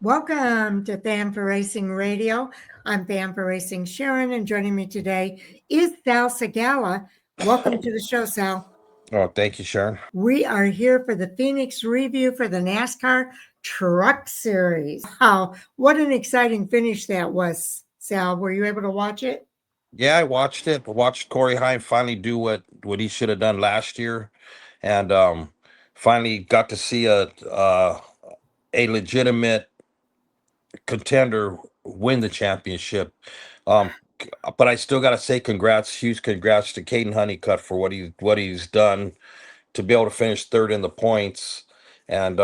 Welcome to Fan for Racing Radio. I'm Fan for Racing Sharon, and joining me today is Sal Segala. Welcome to the show, Sal. Oh, thank you, Sharon. We are here for the Phoenix review for the NASCAR Truck Series. Wow, what an exciting finish that was, Sal. Were you able to watch it? Yeah, I watched it. I watched Corey Heim finally do what he should have done last year, and finally got to see a legitimate contender win the championship. Um, but I still got to say huge congrats to Caden Honeycutt for what he's done to be able to finish third in the points and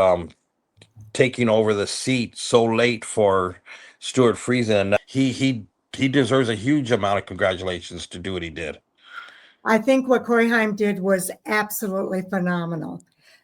taking over the seat so late for Stuart Friesen. He deserves a huge amount of congratulations to do what he did. I think what Corey Heim did was absolutely phenomenal.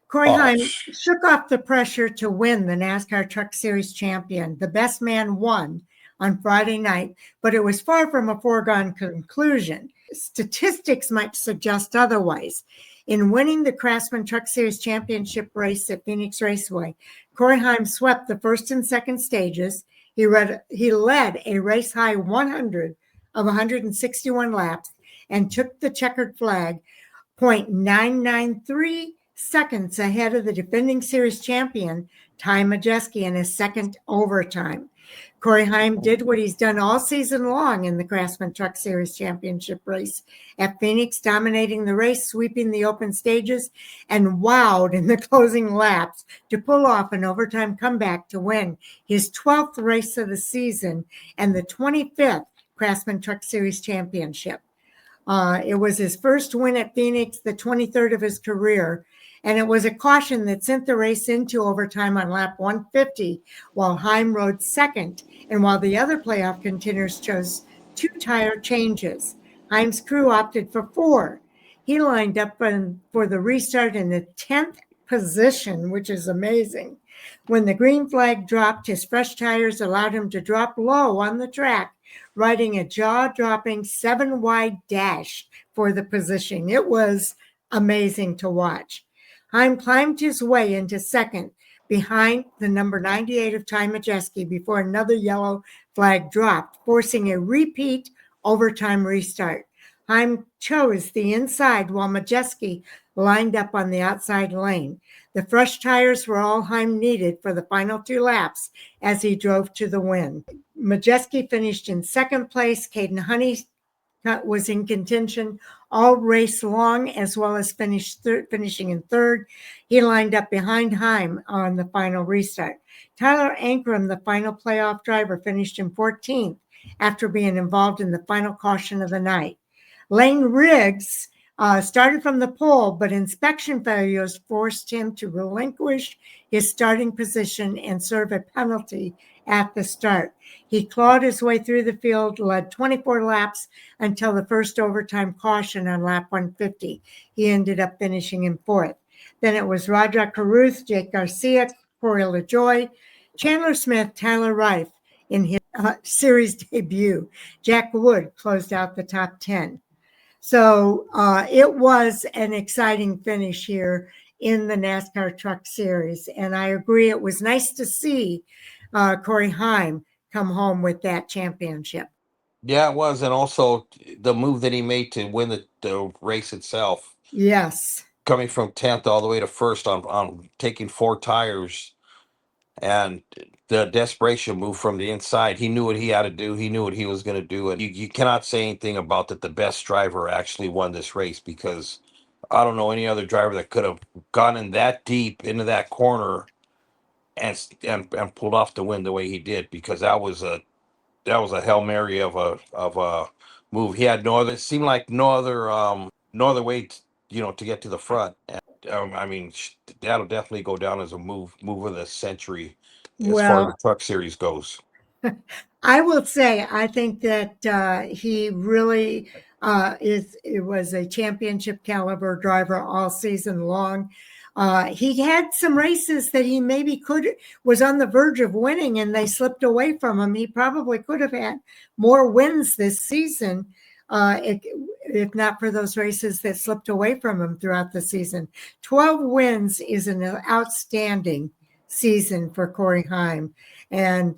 Corey Oh, Heim shook off the pressure to win the NASCAR Truck Series champion. The best man won on Friday night, but it was far from a foregone conclusion. Statistics might suggest otherwise. In winning the Craftsman Truck Series championship race at Phoenix Raceway, Corey Heim swept the first and second stages. He led a race high 100 of 161 laps and took the checkered flag 0.993 seconds ahead of the defending series champion, Ty Majeski, in his second overtime. Corey Heim did what he's done all season long in the Craftsman Truck Series championship race at Phoenix, dominating the race, sweeping the open stages, and wowed in the closing laps to pull off an overtime comeback to win his 12th race of the season and the 25th Craftsman Truck Series championship. It was his first win at Phoenix, the 23rd of his career, and it was a caution that sent the race into overtime on lap 150 while Heim rode second and while the other playoff contenders chose 2 tire changes. Heim's crew opted for 4. He lined up for the restart in the 10th position, which is amazing. When the green flag dropped, his fresh tires allowed him to drop low on the track, riding a jaw-dropping 7-wide dash for the position. It was amazing to watch. Heim climbed his way into second behind the number 98 of Ty Majeski before another yellow flag dropped, forcing a repeat overtime restart. Heim chose the inside while Majeski lined up on the outside lane. The fresh tires were all Heim needed for the final 2 laps as he drove to the win. Majeski finished in second place. Caden Honeycutt was in contention all race long, as well as finishing in third. He lined up behind Heim on the final restart. Tyler Ankrum, the final playoff driver, finished in 14th after being involved in the final caution of the night. Lane Riggs started from the pole, but inspection failures forced him to relinquish his starting position and serve a penalty at the start. He clawed his way through the field, led 24 laps until the first overtime caution on lap 150. He ended up finishing in 4th. Then it was Roger Caruth, Jake Garcia, Corey LaJoy, Chandler Smith, Tyler Reif in his series debut. Jack Wood closed out the top 10. So it was an exciting finish here in the NASCAR Truck Series. And I agree, it was nice to see Corey Heim come home with that championship. yeah, it was, and also the move that he made to win the race itself, Yes. coming from 10th all the way to first on taking 4 tires, and the desperation move from the inside. He knew what he had to do. He knew what he was going to do, and you cannot say anything about that the best driver actually won this race, because I don't know any other driver that could have gone in that deep into that corner and pulled off the win the way he did, because that was a Hail Mary of a move. He had no other. It seemed like no other way to get to the front. And, I mean, that'll definitely go down as a move of the century as far as the Well, Truck Series goes. I will say, I think that he really it was a championship caliber driver all season long. He had some races that he maybe was on the verge of winning and they slipped away from him. He probably could have had more wins this season if not for those races that slipped away from him throughout the season. 12 wins is an outstanding season for Corey Heim. And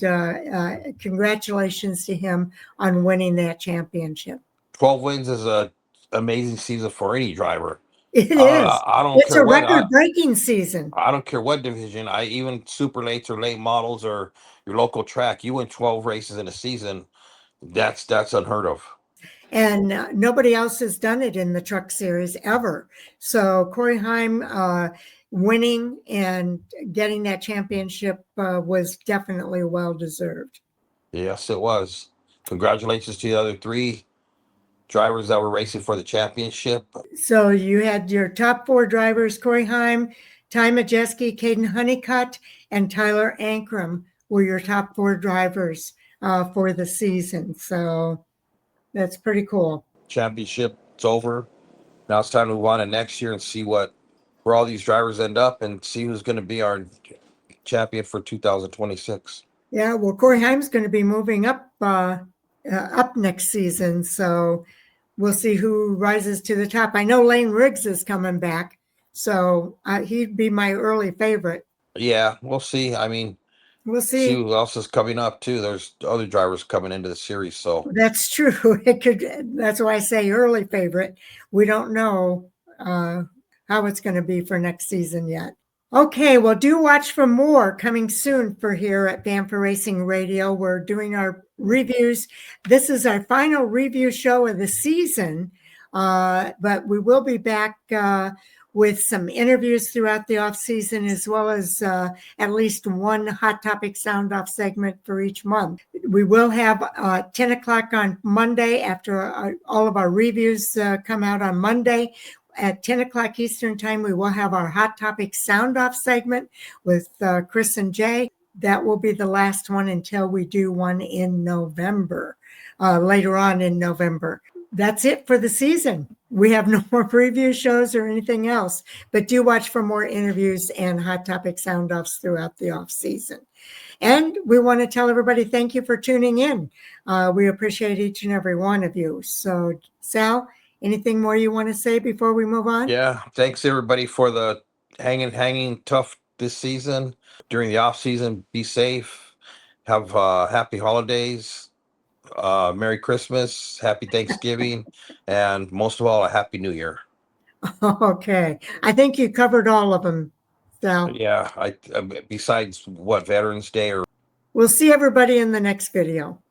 congratulations to him on winning that championship. 12 wins is a amazing season for any driver. It is. I don't It's care a what record-breaking season. I don't care what division. I even super lates or late models or your local track. You win 12 races in a season. That's unheard of. And nobody else has done it in the Truck Series ever. So Corey Heim winning and getting that championship was definitely well deserved. Yes, it was. Congratulations to the other 3 drivers that were racing for the championship. So you had your top 4 drivers: Corey Heim, Ty Majeski, Caden Honeycutt, and Tyler Ankrum were your top 4 drivers for the season. So that's pretty cool. Championship, it's over. Now it's time to move on to next year and see where all these drivers end up and see who's going to be our champion for 2026. Yeah, well, Corey Heim's going to be moving up next season, so we'll see who rises to the top. I know Lane Riggs is coming back, so he'd be my early favorite. Yeah, we'll see. I mean, We'll see see. who else is coming up too. There's other drivers coming into the series, so That's true. It could. That's why I say early favorite. We don't know how it's going to be for next season yet. Okay, well, do watch for more coming soon for here at Bamper Racing Radio. We're doing our reviews. This is our final review show of the season, but we will be back with some interviews throughout the off season, as well as at least one Hot Topic Sound Off segment for each month. We will have 10 o'clock on Monday after all of our reviews come out on Monday. At 10 o'clock Eastern time, we will have our Hot Topic Sound Off segment with Chris and Jay. That will be the last one until we do one in November, later on in November. That's it for the season. We have no more preview shows or anything else, but do watch for more interviews and Hot Topic Sound Offs throughout the off season. And we want to tell everybody thank you for tuning in. We appreciate each and every one of you. So, Sal, anything more you want to say before we move on? yeah. Thanks everybody for the hanging tough this season. During the off season, be safe. Have happy holidays. Merry Christmas, Happy Thanksgiving, and most of all, a Happy New Year. Okay. I think you covered all of them, Sal. Yeah, besides what Veterans Day or We'll see everybody in the next video.